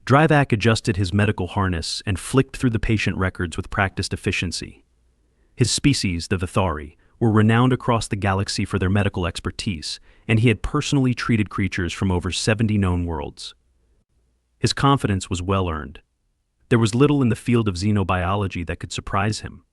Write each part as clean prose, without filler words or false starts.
Drivak adjusted his medical harness and flicked through the patient records with practiced efficiency. His species, the Vethari, were renowned across the galaxy for their medical expertise, and he had personally treated creatures from over 70 known worlds. His confidence was well-earned. There was little in the field of xenobiology that could surprise him.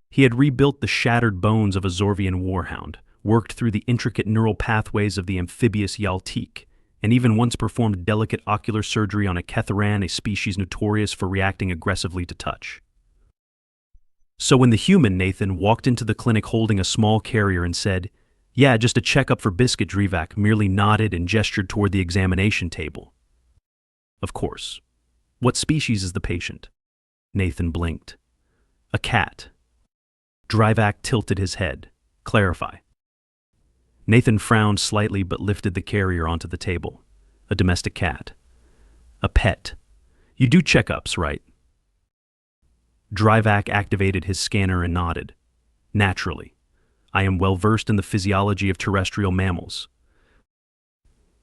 He had rebuilt the shattered bones of a Zorvian warhound, worked through the intricate neural pathways of the amphibious Yaltik, and even once performed delicate ocular surgery on a Ketharan, a species notorious for reacting aggressively to touch. So when the human Nathan walked into the clinic holding a small carrier and said, "Yeah, just a checkup for Biscuit," Drivak merely nodded and gestured toward the examination table. Of course. What species is the patient? Nathan blinked. A cat. Drivak tilted his head. Clarify. Nathan frowned slightly but lifted the carrier onto the table. A domestic cat. A pet. You do checkups, right? Drivak activated his scanner and nodded. Naturally. I am well versed in the physiology of terrestrial mammals.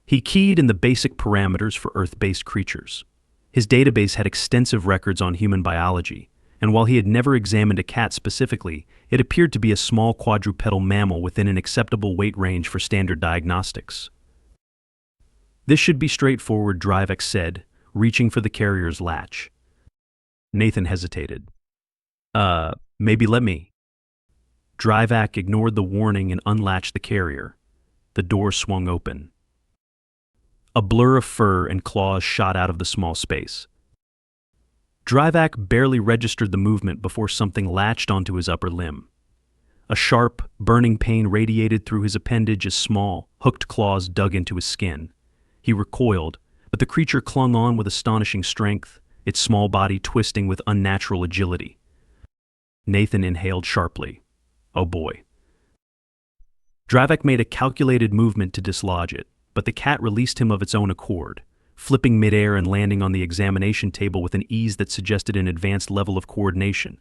He keyed in the basic parameters for Earth-based creatures. His database had extensive records on human biology, and while he had never examined a cat specifically, it appeared to be a small quadrupedal mammal within an acceptable weight range for standard diagnostics. This should be straightforward, Drivak said, reaching for the carrier's latch. Nathan hesitated. Maybe let me. Drivak ignored the warning and unlatched the carrier. The door swung open. A blur of fur and claws shot out of the small space. Drivak barely registered the movement before something latched onto his upper limb. A sharp, burning pain radiated through his appendage as small, hooked claws dug into his skin. He recoiled, but the creature clung on with astonishing strength, its small body twisting with unnatural agility. Nathan inhaled sharply. Oh boy. Drivak made a calculated movement to dislodge it, but the cat released him of its own accord, flipping midair and landing on the examination table with an ease that suggested an advanced level of coordination.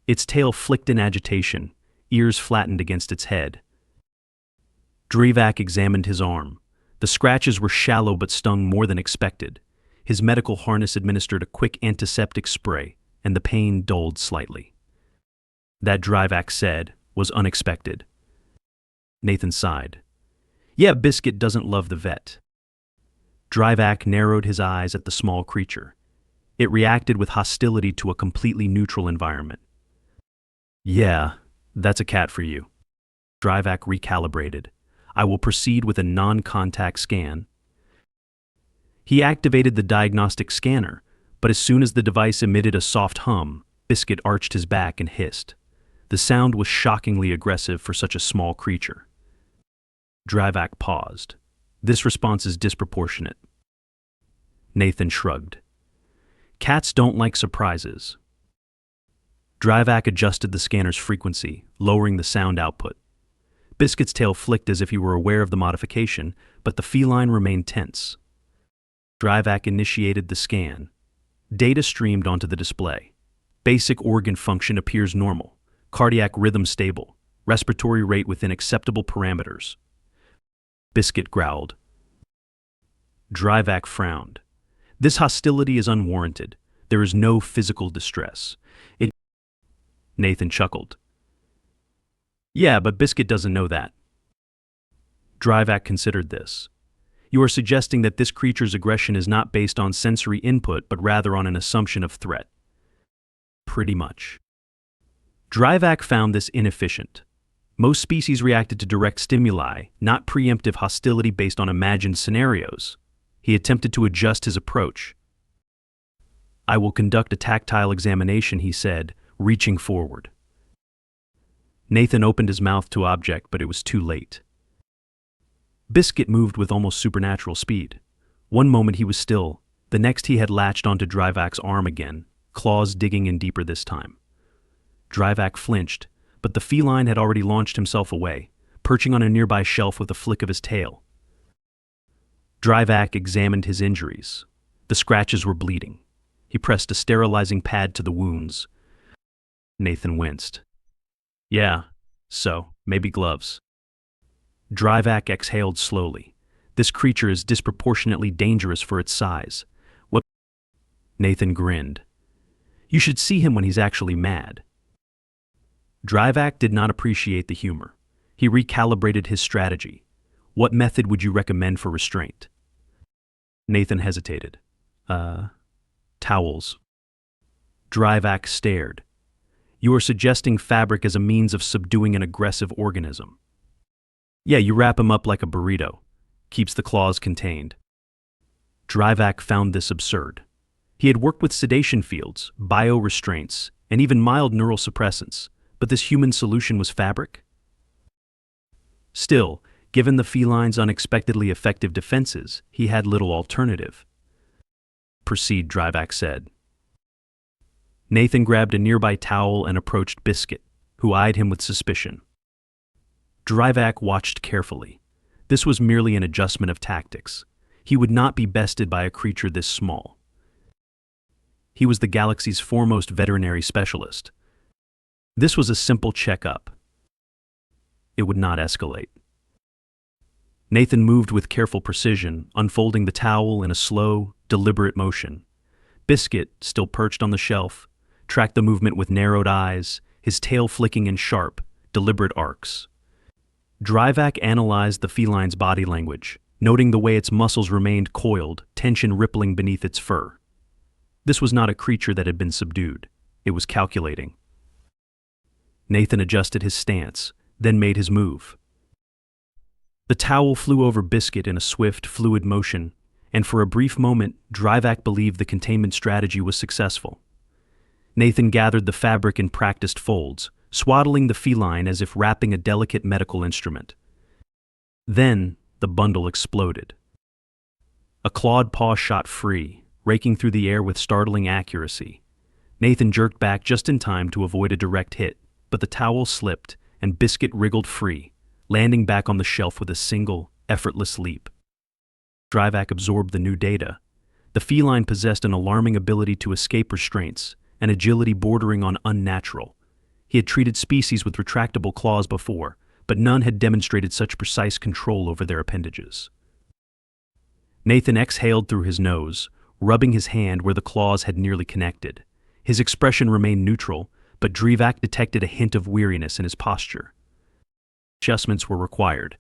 Its tail flicked in agitation, ears flattened against its head. Drivak examined his arm. The scratches were shallow but stung more than expected. His medical harness administered a quick antiseptic spray, and the pain dulled slightly. That, Drivak said, was unexpected. Nathan sighed. Yeah, Biscuit doesn't love the vet. Drivak narrowed his eyes at the small creature. It reacted with hostility to a completely neutral environment. Yeah, that's a cat for you. Drivak recalibrated. I will proceed with a non-contact scan. He activated the diagnostic scanner, but as soon as the device emitted a soft hum, Biscuit arched his back and hissed. The sound was shockingly aggressive for such a small creature. Drivak paused. This response is disproportionate. Nathan shrugged. Cats don't like surprises. Drivak adjusted the scanner's frequency, lowering the sound output. Biscuit's tail flicked as if he were aware of the modification, but the feline remained tense. Drivak initiated the scan. Data streamed onto the display. Basic organ function appears normal. Cardiac rhythm stable. Respiratory rate within acceptable parameters. Biscuit growled. Drivak frowned. This hostility is unwarranted. There is no physical distress. Nathan chuckled. Yeah, but Biscuit doesn't know that. Drivak considered this. You are suggesting that this creature's aggression is not based on sensory input, but rather on an assumption of threat. Pretty much. Drivak found this inefficient. Most species reacted to direct stimuli, not preemptive hostility based on imagined scenarios. He attempted to adjust his approach. I will conduct a tactile examination, he said, reaching forward. Nathan opened his mouth to object, but it was too late. Biscuit moved with almost supernatural speed. One moment he was still, the next he had latched onto Drivak's arm again, claws digging in deeper this time. Drivak flinched, but the feline had already launched himself away, perching on a nearby shelf with a flick of his tail. Drivak examined his injuries. The scratches were bleeding. He pressed a sterilizing pad to the wounds. Nathan winced. Yeah, so, maybe gloves. Drivak exhaled slowly. This creature is disproportionately dangerous for its size. What? Nathan grinned. You should see him when he's actually mad. Drivak did not appreciate the humor. He recalibrated his strategy. What method would you recommend for restraint? Nathan hesitated. Towels. Drivak stared. You are suggesting fabric as a means of subduing an aggressive organism. Yeah, you wrap him up like a burrito. Keeps the claws contained. Drivak found this absurd. He had worked with sedation fields, biorestraints, and even mild neural suppressants, but this human solution was fabric? Still, given the feline's unexpectedly effective defenses, he had little alternative. Proceed, Drivak said. Nathan grabbed a nearby towel and approached Biscuit, who eyed him with suspicion. Drivak watched carefully. This was merely an adjustment of tactics. He would not be bested by a creature this small. He was the galaxy's foremost veterinary specialist. This was a simple checkup. It would not escalate. Nathan moved with careful precision, unfolding the towel in a slow, deliberate motion. Biscuit, still perched on the shelf, tracked the movement with narrowed eyes, his tail flicking in sharp, deliberate arcs. Drivak analyzed the feline's body language, noting the way its muscles remained coiled, tension rippling beneath its fur. This was not a creature that had been subdued. It was calculating. Nathan adjusted his stance, then made his move. The towel flew over Biscuit in a swift, fluid motion, and for a brief moment, Drivak believed the containment strategy was successful. Nathan gathered the fabric in practiced folds, swaddling the feline as if wrapping a delicate medical instrument. Then, the bundle exploded. A clawed paw shot free, raking through the air with startling accuracy. Nathan jerked back just in time to avoid a direct hit, but the towel slipped and Biscuit wriggled free, landing back on the shelf with a single, effortless leap. Drivak absorbed the new data. The feline possessed an alarming ability to escape restraints, an agility bordering on unnatural. He had treated species with retractable claws before, but none had demonstrated such precise control over their appendages. Nathan exhaled through his nose, rubbing his hand where the claws had nearly connected. His expression remained neutral, but Drivak detected a hint of weariness in his posture. Adjustments were required.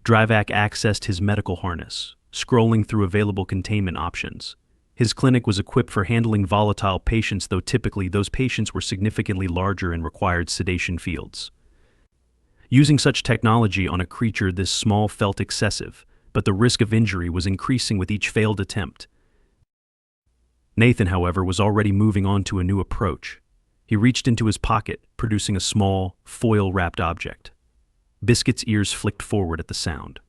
Drivak accessed his medical harness, scrolling through available containment options. His clinic was equipped for handling volatile patients, though typically those patients were significantly larger and required sedation fields. Using such technology on a creature this small felt excessive, but the risk of injury was increasing with each failed attempt. Nathan, however, was already moving on to a new approach. He reached into his pocket, producing a small, foil-wrapped object. Biscuit's ears flicked forward at the sound.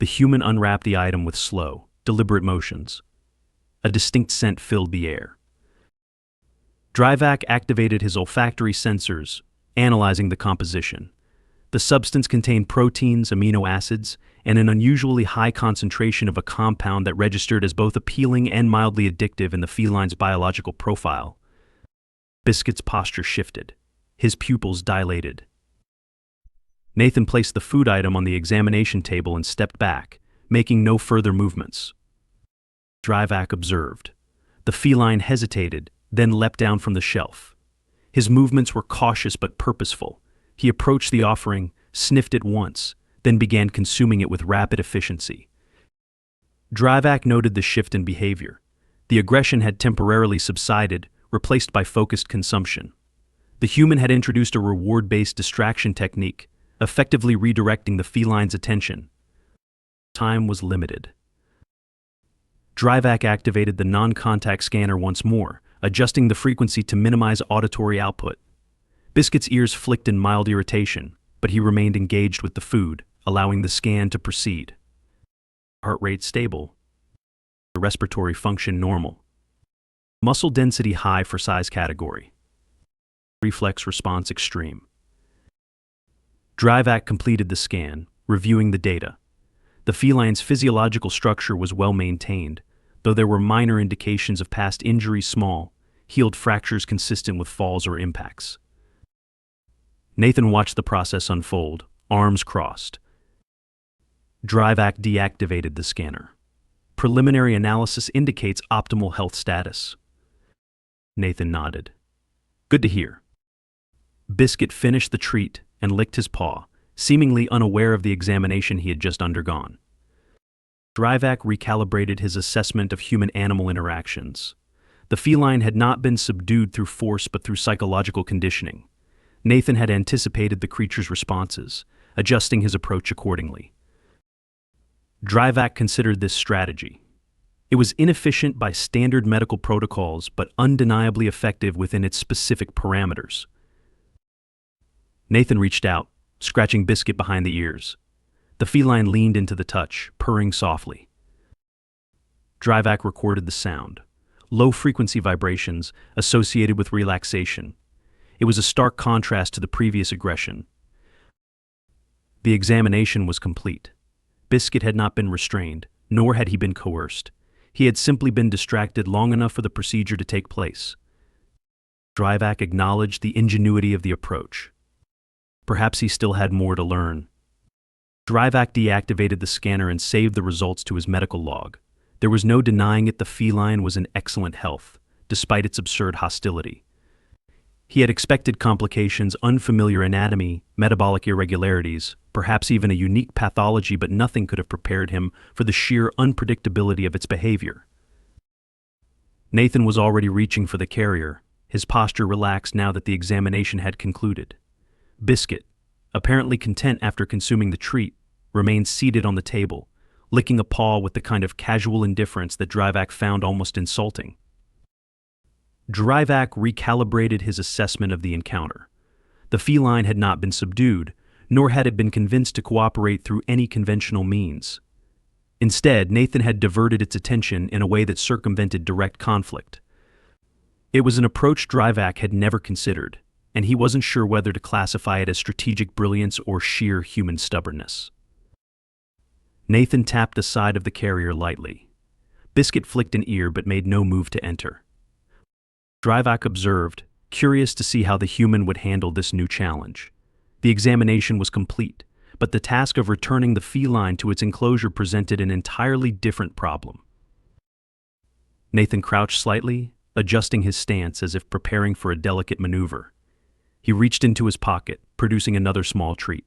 The human unwrapped the item with slow, deliberate motions. A distinct scent filled the air. Drivak activated his olfactory sensors, analyzing the composition. The substance contained proteins, amino acids, and an unusually high concentration of a compound that registered as both appealing and mildly addictive in the feline's biological profile. Biscuit's posture shifted. His pupils dilated. Nathan placed the food item on the examination table and stepped back, making no further movements. Drivak observed. The feline hesitated, then leapt down from the shelf. His movements were cautious but purposeful. He approached the offering, sniffed it once, then began consuming it with rapid efficiency. Drivak noted the shift in behavior. The aggression had temporarily subsided, replaced by focused consumption. The human had introduced a reward-based distraction technique, effectively redirecting the feline's attention. Time was limited. Drivak activated the non-contact scanner once more, adjusting the frequency to minimize auditory output. Biscuit's ears flicked in mild irritation, but he remained engaged with the food, allowing the scan to proceed. Heart rate stable. The respiratory function normal. Muscle density high for size category. Reflex response extreme. Drivak completed the scan, reviewing the data. The feline's physiological structure was well maintained, though there were minor indications of past injuries, small, healed fractures consistent with falls or impacts. Nathan watched the process unfold, arms crossed. Drivak deactivated the scanner. Preliminary analysis indicates optimal health status. Nathan nodded. Good to hear. Biscuit finished the treat and licked his paw, seemingly unaware of the examination he had just undergone. Drivak recalibrated his assessment of human-animal interactions. The feline had not been subdued through force but through psychological conditioning. Nathan had anticipated the creature's responses, adjusting his approach accordingly. Drivak considered this strategy. It was inefficient by standard medical protocols but undeniably effective within its specific parameters. Nathan reached out, scratching Biscuit behind the ears. The feline leaned into the touch, purring softly. Drivak recorded the sound, low-frequency vibrations associated with relaxation. It was a stark contrast to the previous aggression. The examination was complete. Biscuit had not been restrained, nor had he been coerced. He had simply been distracted long enough for the procedure to take place. Drivak acknowledged the ingenuity of the approach. Perhaps he still had more to learn. Drivak deactivated the scanner and saved the results to his medical log. There was no denying it, the feline was in excellent health, despite its absurd hostility. He had expected complications, unfamiliar anatomy, metabolic irregularities, perhaps even a unique pathology, but nothing could have prepared him for the sheer unpredictability of its behavior. Nathan was already reaching for the carrier, his posture relaxed now that the examination had concluded. Biscuit, apparently content after consuming the treat, remained seated on the table, licking a paw with the kind of casual indifference that Drivak found almost insulting. Drivak recalibrated his assessment of the encounter. The feline had not been subdued, nor had it been convinced to cooperate through any conventional means. Instead, Nathan had diverted its attention in a way that circumvented direct conflict. It was an approach Drivak had never considered, and he wasn't sure whether to classify it as strategic brilliance or sheer human stubbornness. Nathan tapped the side of the carrier lightly. Biscuit flicked an ear but made no move to enter. Drivak observed, curious to see how the human would handle this new challenge. The examination was complete, but the task of returning the feline to its enclosure presented an entirely different problem. Nathan crouched slightly, adjusting his stance as if preparing for a delicate maneuver. He reached into his pocket, producing another small treat.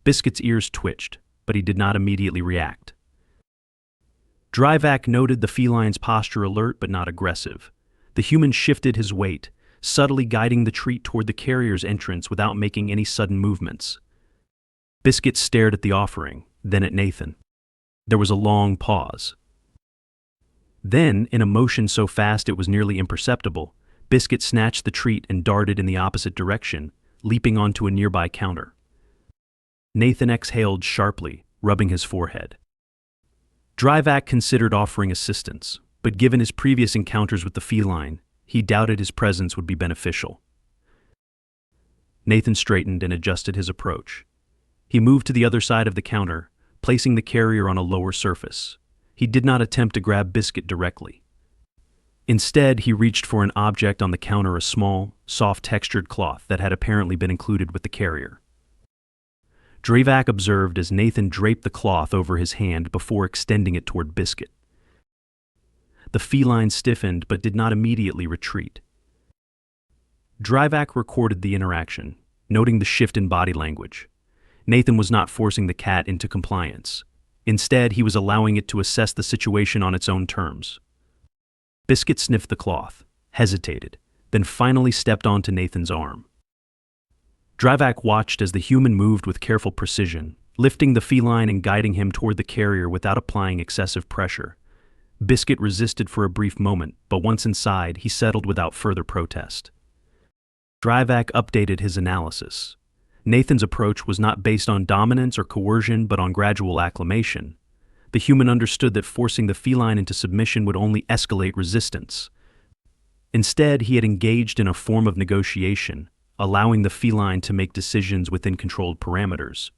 Biscuit's ears twitched, but he did not immediately react. Drivak noted the feline's posture alert but not aggressive. The human shifted his weight, subtly guiding the treat toward the carrier's entrance without making any sudden movements. Biscuit stared at the offering, then at Nathan. There was a long pause. Then, in a motion so fast it was nearly imperceptible, Biscuit snatched the treat and darted in the opposite direction, leaping onto a nearby counter. Nathan exhaled sharply, rubbing his forehead. Drivak considered offering assistance, but given his previous encounters with the feline, he doubted his presence would be beneficial. Nathan straightened and adjusted his approach. He moved to the other side of the counter, placing the carrier on a lower surface. He did not attempt to grab Biscuit directly. Instead, he reached for an object on the counter, a small, soft-textured cloth that had apparently been included with the carrier. Drivak observed as Nathan draped the cloth over his hand before extending it toward Biscuit. The feline stiffened but did not immediately retreat. Drivak recorded the interaction, noting the shift in body language. Nathan was not forcing the cat into compliance. Instead, he was allowing it to assess the situation on its own terms. Biscuit sniffed the cloth, hesitated, then finally stepped onto Nathan's arm. Drivak watched as the human moved with careful precision, lifting the feline and guiding him toward the carrier without applying excessive pressure. Biscuit resisted for a brief moment, but once inside, he settled without further protest. Drivak updated his analysis. Nathan's approach was not based on dominance or coercion, but on gradual acclimation. The human understood that forcing the feline into submission would only escalate resistance. Instead, he had engaged in a form of negotiation, allowing the feline to make decisions within controlled parameters.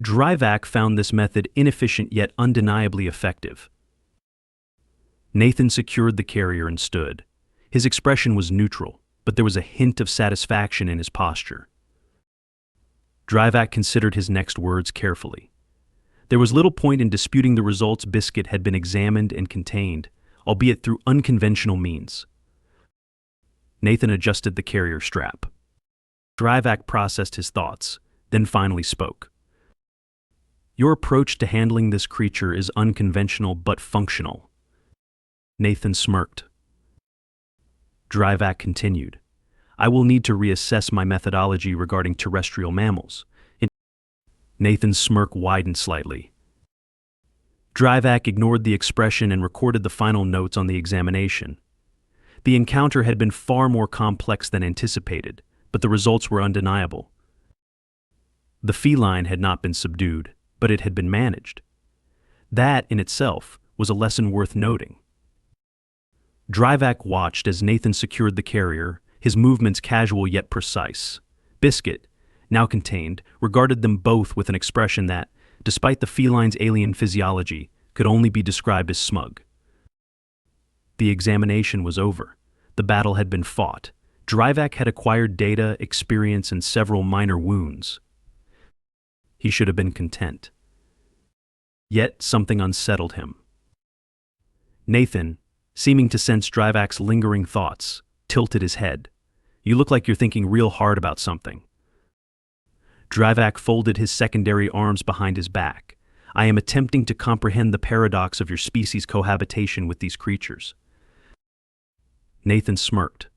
Drivak found this method inefficient yet undeniably effective. Nathan secured the carrier and stood. His expression was neutral, but there was a hint of satisfaction in his posture. Drivak considered his next words carefully. There was little point in disputing the results. Biscuit had been examined and contained, albeit through unconventional means. Nathan adjusted the carrier strap. Drivak processed his thoughts, then finally spoke. Your approach to handling this creature is unconventional but functional. Nathan smirked. Drivak continued. I will need to reassess my methodology regarding terrestrial mammals. Nathan's smirk widened slightly. Drivak ignored the expression and recorded the final notes on the examination. The encounter had been far more complex than anticipated, but the results were undeniable. The feline had not been subdued, but it had been managed. That, in itself, was a lesson worth noting. Drivak watched as Nathan secured the carrier, his movements casual yet precise. Biscuit, now contained, regarded them both with an expression that, despite the feline's alien physiology, could only be described as smug. The examination was over. The battle had been fought. Drivak had acquired data, experience, and several minor wounds. He should have been content. Yet something unsettled him. Nathan, seeming to sense Drivak's lingering thoughts, tilted his head. You look like you're thinking real hard about something. Drivak folded his secondary arms behind his back. I am attempting to comprehend the paradox of your species' cohabitation with these creatures. Nathan smirked.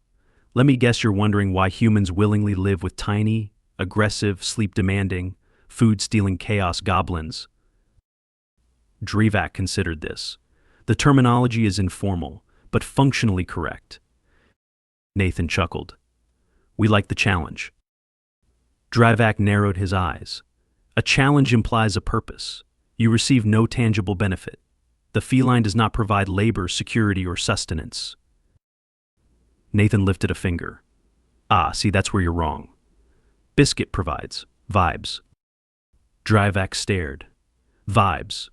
Let me guess you're wondering why humans willingly live with tiny, aggressive, sleep-demanding, food-stealing chaos goblins. Drivak considered this. The terminology is informal, but functionally correct. Nathan chuckled. We like the challenge. Drivak narrowed his eyes. A challenge implies a purpose. You receive no tangible benefit. The feline does not provide labor, security, or sustenance. Nathan lifted a finger. See, that's where you're wrong. Biscuit provides vibes. Drivak stared. Vibes.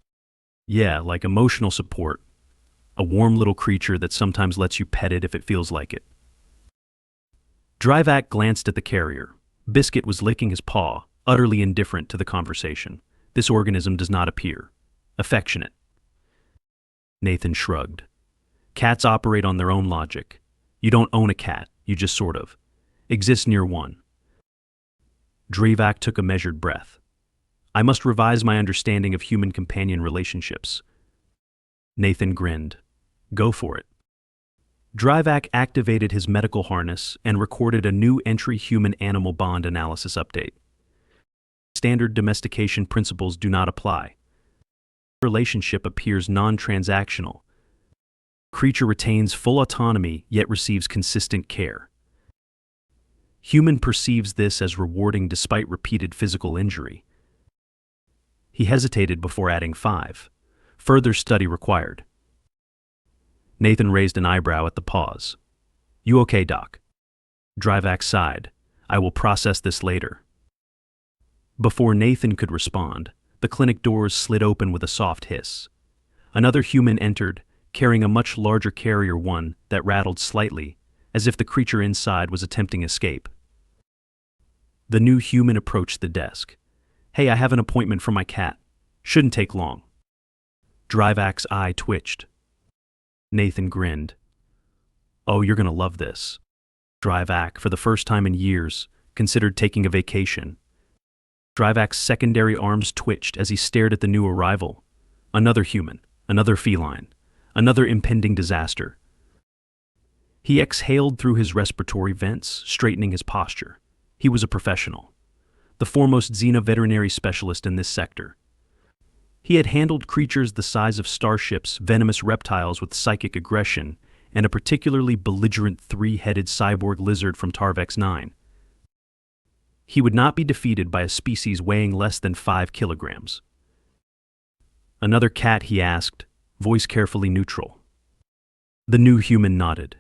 Yeah, like emotional support. A warm little creature that sometimes lets you pet it if it feels like it. Drivak glanced at the carrier. Biscuit was licking his paw, utterly indifferent to the conversation. This organism does not appear affectionate. Nathan shrugged. Cats operate on their own logic. You don't own a cat, you just sort of exist near one. Drivak took a measured breath. I must revise my understanding of human companion relationships. Nathan grinned. Go for it. Drivak activated his medical harness and recorded a new entry human-animal bond analysis update. Standard domestication principles do not apply. The relationship appears non-transactional. Creature retains full autonomy yet receives consistent care. Human perceives this as rewarding despite repeated physical injury. He hesitated before adding 5. Further study required. Nathan raised an eyebrow at the pause. You okay, Doc? Drivak sighed. I will process this later. Before Nathan could respond, the clinic doors slid open with a soft hiss. Another human entered, carrying a much larger carrier, one that rattled slightly, as if the creature inside was attempting escape. The new human approached the desk. Hey, I have an appointment for my cat. Shouldn't take long. Drivak's eye twitched. Nathan grinned. Oh, you're gonna love this. Drivak, for the first time in years, considered taking a vacation. Drivak's secondary arms twitched as he stared at the new arrival. Another human, another feline, another impending disaster. He exhaled through his respiratory vents, straightening his posture. He was a professional, the foremost xenoveterinary specialist in this sector. He had handled creatures the size of starships, venomous reptiles with psychic aggression, and a particularly belligerent 3-headed cyborg lizard from Tarvex 9. He would not be defeated by a species weighing less than 5 kilograms. Another cat, he asked, voice carefully neutral. The new human nodded.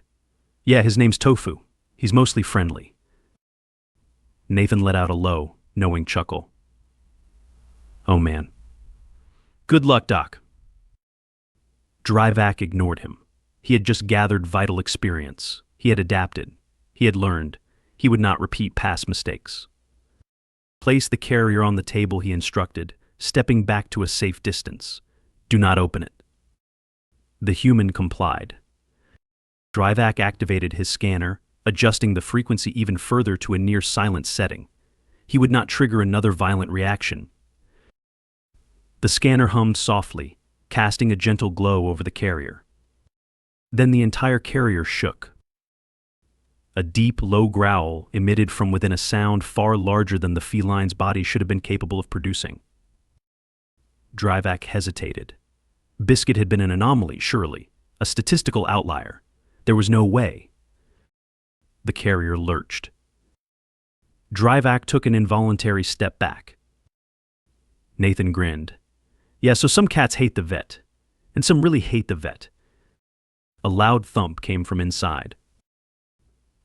Yeah, his name's Tofu. He's mostly friendly. Nathan let out a low, knowing chuckle. Oh man. Good luck, Doc. Drivak ignored him. He had just gathered vital experience. He had adapted. He had learned. He would not repeat past mistakes. Place the carrier on the table, he instructed, stepping back to a safe distance. Do not open it. The human complied. Drivak activated his scanner, adjusting the frequency even further to a near-silent setting. He would not trigger another violent reaction. The scanner hummed softly, casting a gentle glow over the carrier. Then the entire carrier shook. A deep, low growl emitted from within a sound far larger than the feline's body should have been capable of producing. Drivak hesitated. Biscuit had been an anomaly, surely, a statistical outlier. There was no way. The carrier lurched. Drivak took an involuntary step back. Nathan grinned. Yeah, so some cats hate the vet, and some really hate the vet. A loud thump came from inside.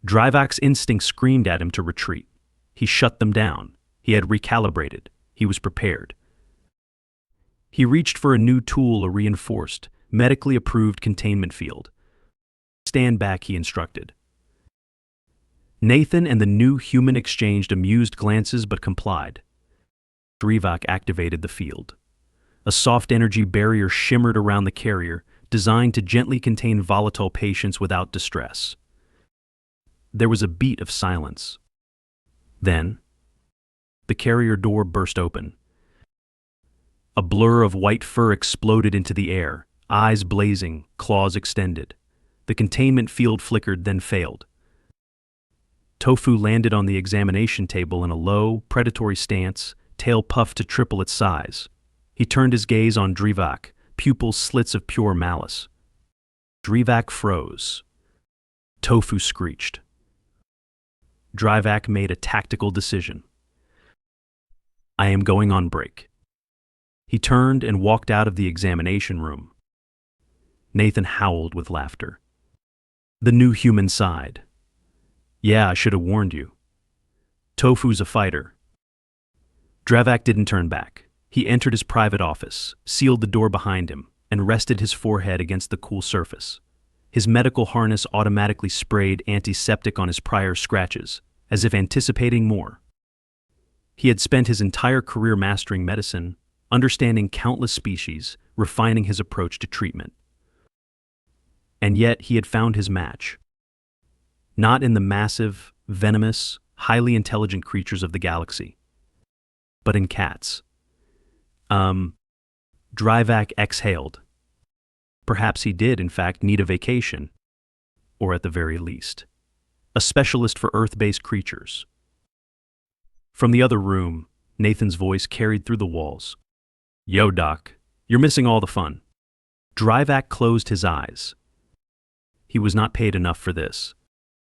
Drivak's instinct screamed at him to retreat. He shut them down. He had recalibrated. He was prepared. He reached for a new tool, a reinforced, medically approved containment field. Stand back, he instructed. Nathan and the new human exchanged amused glances but complied. Drivak activated the field. A soft energy barrier shimmered around the carrier, designed to gently contain volatile patients without distress. There was a beat of silence. Then, the carrier door burst open. A blur of white fur exploded into the air, eyes blazing, claws extended. The containment field flickered, then failed. Tofu landed on the examination table in a low, predatory stance, tail puffed to triple its size. He turned his gaze on Drivak, pupils slits of pure malice. Drivak froze. Tofu screeched. Drivak made a tactical decision. I am going on break. He turned and walked out of the examination room. Nathan howled with laughter. The new human sighed. Yeah, I should have warned you. Tofu's a fighter. Drivak didn't turn back. He entered his private office, sealed the door behind him, and rested his forehead against the cool surface. His medical harness automatically sprayed antiseptic on his prior scratches, as if anticipating more. He had spent his entire career mastering medicine, understanding countless species, refining his approach to treatment. And yet he had found his match. Not in the massive, venomous, highly intelligent creatures of the galaxy, but in cats. Drivak exhaled. Perhaps he did, in fact, need a vacation, or at the very least, a specialist for Earth-based creatures. From the other room, Nathan's voice carried through the walls. Yo, Doc, you're missing all the fun. Drivak closed his eyes. He was not paid enough for this.